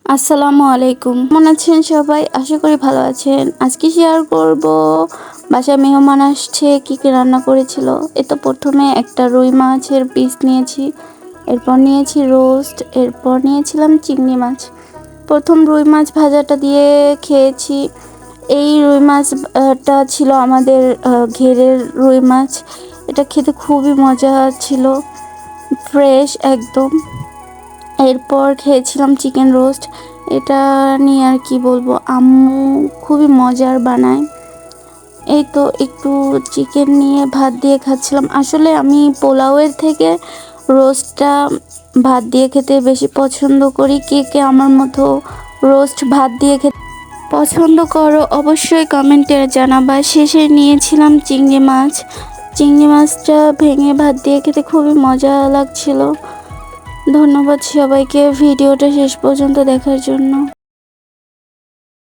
আসসালামু আলাইকুম, কেমন আছেন সবাই? আশা করি ভালো আছেন। আজকে শেয়ার করব বাসায় মেহমান আসছে কী কী রান্না করেছিল। তো প্রথমে একটা রুই মাছের পিস নিয়েছি, এরপর নিয়েছি রোস্ট, এরপর নিয়েছিলাম চিংড়ি মাছ। প্রথম রুই মাছ ভাজাটা দিয়ে খেয়েছি। এই রুই মাছটা ছিল আমাদের ঘেরের রুই মাছ। এটা খেতে খুবই মজা ছিল, ফ্রেশ একদম। এরপর খেয়েছিলাম চিকেন রোস্ট। এটা নিয়ে আর কি বলবো, আম্মু খুবই মজার বানায়। এই তো একটু চিকেন নিয়ে ভাত দিয়ে খাচ্ছিলাম। আসলে আমি পোলাওয়ের থেকে রোস্টটা ভাত দিয়ে খেতে বেশি পছন্দ করি। কে কে আমার মতো রোস্ট ভাত দিয়ে খেতে পছন্দ করো অবশ্যই কমেন্টে জানাবা। শেষে নিয়েছিলাম চিংড়ি মাছ। চিংড়ি মাছটা ভেঙে ভাত দিয়ে খেতে খুবই মজা লাগছিল। ধন্যবাদ সবাইকে ভিডিওটা শেষ পর্যন্ত দেখার জন্য।